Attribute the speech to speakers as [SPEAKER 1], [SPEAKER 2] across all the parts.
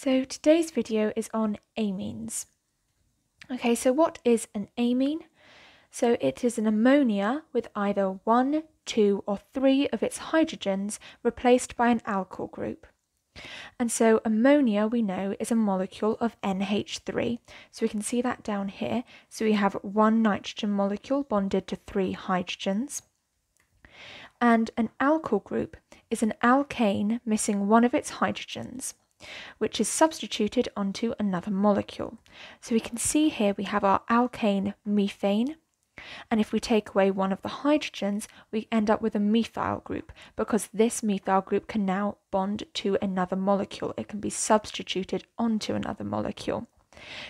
[SPEAKER 1] So today's video is on amines. Okay, so what is an amine? So it is an ammonia with either 1, 2 or 3 of its hydrogens replaced by an alkyl group. And so ammonia, we know, is a molecule of NH3. So we can see that down here. So we have one nitrogen molecule bonded to 3 hydrogens. And an alkyl group is an alkane missing one of its hydrogens, which is substituted onto another molecule. So we can see here we have our alkane methane, and if we take away one of the hydrogens, we end up with a methyl group, because this methyl group can now bond to another molecule. It can be substituted onto another molecule.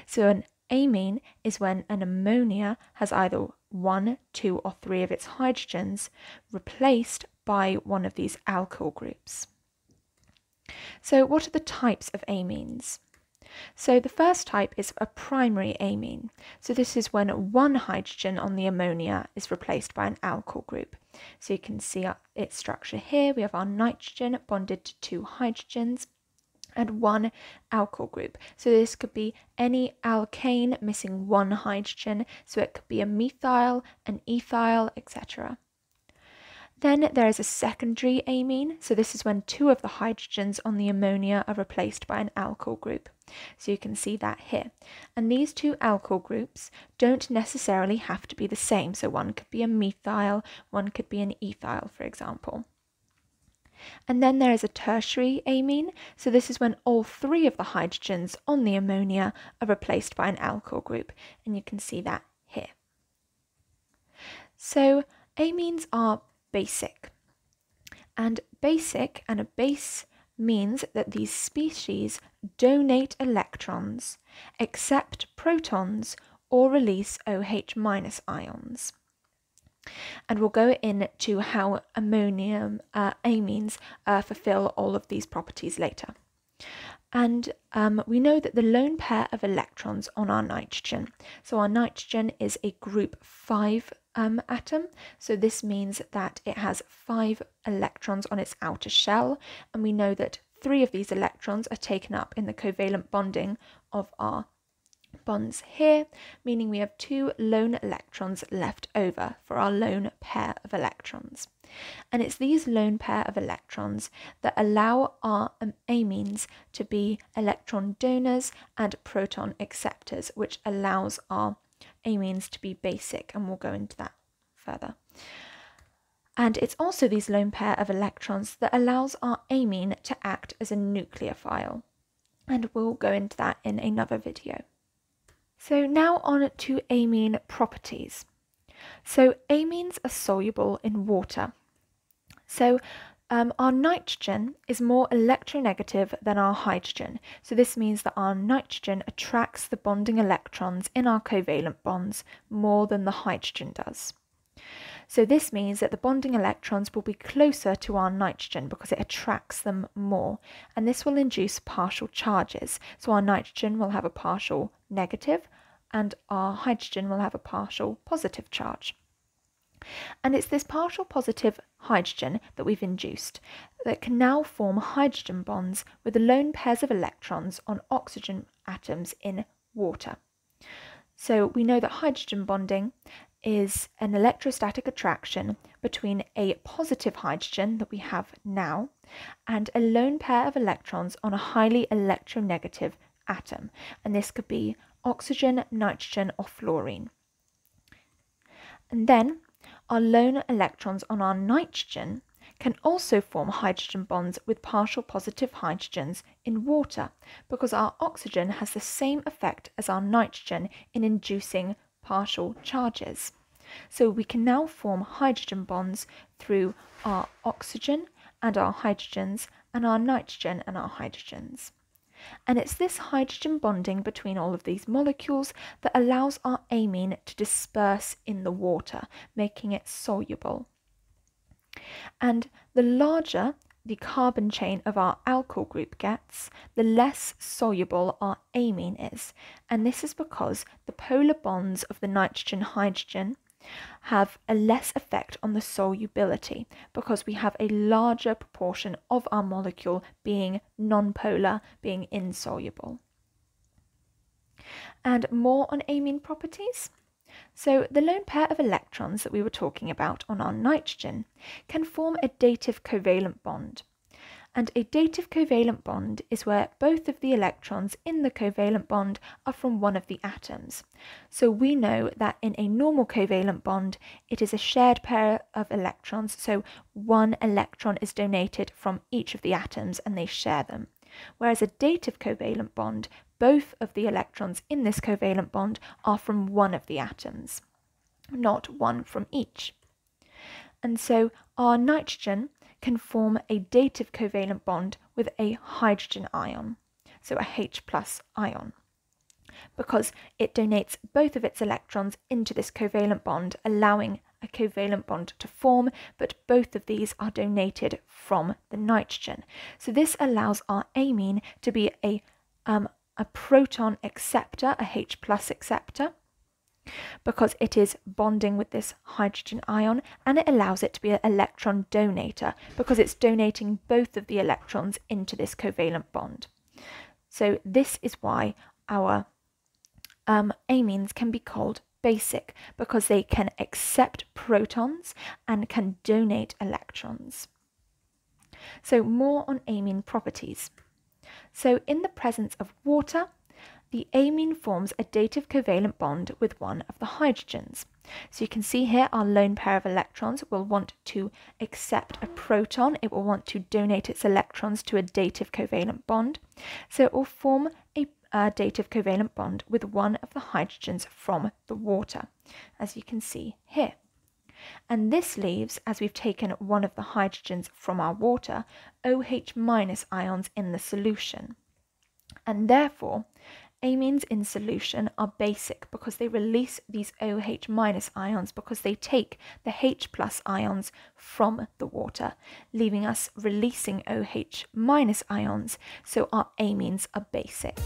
[SPEAKER 1] So an amine is when an ammonia has either 1, 2 or 3 of its hydrogens replaced by one of these alkyl groups. So what are the types of amines? So the first type is a primary amine. So this is when one hydrogen on the ammonia is replaced by an alkyl group. So you can see its structure here. We have our nitrogen bonded to 2 hydrogens and one alkyl group. So this could be any alkane missing one hydrogen. So it could be a methyl, an ethyl, etc. Then there is a secondary amine. So this is when 2 of the hydrogens on the ammonia are replaced by an alkyl group. So you can see that here. And these 2 alkyl groups don't necessarily have to be the same. So one could be a methyl, one could be an ethyl, for example. And then there is a tertiary amine. So this is when all 3 of the hydrogens on the ammonia are replaced by an alkyl group. And you can see that here. So amines are basic. And basic and a base means that these species donate electrons, accept protons, or release OH- ions. And we'll go into how ammonium amines fulfill all of these properties later. And we know that the lone pair of electrons on our nitrogen, so our nitrogen is a group 5 atom, so this means that it has 5 electrons on its outer shell, and we know that 3 of these electrons are taken up in the covalent bonding of our bonds here, meaning we have 2 lone electrons left over for our lone pair of electrons. And it's these lone pair of electrons that allow our amines to be electron donors and proton acceptors, which allows our amines to be basic, and we'll go into that further. And it's also these lone pair of electrons that allows our amine to act as a nucleophile, and we'll go into that in another video. So now on to amine properties. So amines are soluble in water. So our nitrogen is more electronegative than our hydrogen. So this means that our nitrogen attracts the bonding electrons in our covalent bonds more than the hydrogen does. So this means that the bonding electrons will be closer to our nitrogen because it attracts them more, and this will induce partial charges. So our nitrogen will have a partial negative and our hydrogen will have a partial positive charge. And it's this partial positive hydrogen that we've induced that can now form hydrogen bonds with the lone pairs of electrons on oxygen atoms in water. So we know that hydrogen bonding is an electrostatic attraction between a positive hydrogen that we have now and a lone pair of electrons on a highly electronegative atom. And this could be oxygen, nitrogen or fluorine. And then our lone electrons on our nitrogen can also form hydrogen bonds with partial positive hydrogens in water, because our oxygen has the same effect as our nitrogen in inducing partial charges. So we can now form hydrogen bonds through our oxygen and our hydrogens and our nitrogen and our hydrogens. And it's this hydrogen bonding between all of these molecules that allows our amine to disperse in the water, making it soluble. And the larger the carbon chain of our alkyl group gets, the less soluble our amine is. And this is because the polar bonds of the nitrogen-hydrogen have a less effect on the solubility because we have a larger proportion of our molecule being nonpolar, being insoluble. And more on amine properties. So the lone pair of electrons that we were talking about on our nitrogen can form a dative covalent bond. And a dative covalent bond is where both of the electrons in the covalent bond are from one of the atoms. So we know that in a normal covalent bond, it is a shared pair of electrons, so one electron is donated from each of the atoms and they share them. Whereas a dative covalent bond, both of the electrons in this covalent bond are from one of the atoms, not one from each. And so our nitrogen can form a dative covalent bond with a hydrogen ion, so a H+ ion, because it donates both of its electrons into this covalent bond, allowing a covalent bond to form, but both of these are donated from the nitrogen. So this allows our amine to be a proton acceptor, a H+ acceptor, because it is bonding with this hydrogen ion, and it allows it to be an electron donator because it's donating both of the electrons into this covalent bond. So this is why our amines can be called basic, because they can accept protons and can donate electrons. So more on amine properties. So in the presence of water, the amine forms a dative covalent bond with one of the hydrogens. So you can see here our lone pair of electrons will want to accept a proton. It will want to donate its electrons to a dative covalent bond. So it will form a dative covalent bond with one of the hydrogens from the water, as you can see here. And this leaves, as we've taken one of the hydrogens from our water, OH- ions in the solution. And therefore, amines in solution are basic because they release these OH- ions because they take the H+ ions from the water, leaving us releasing OH- ions, so our amines are basic.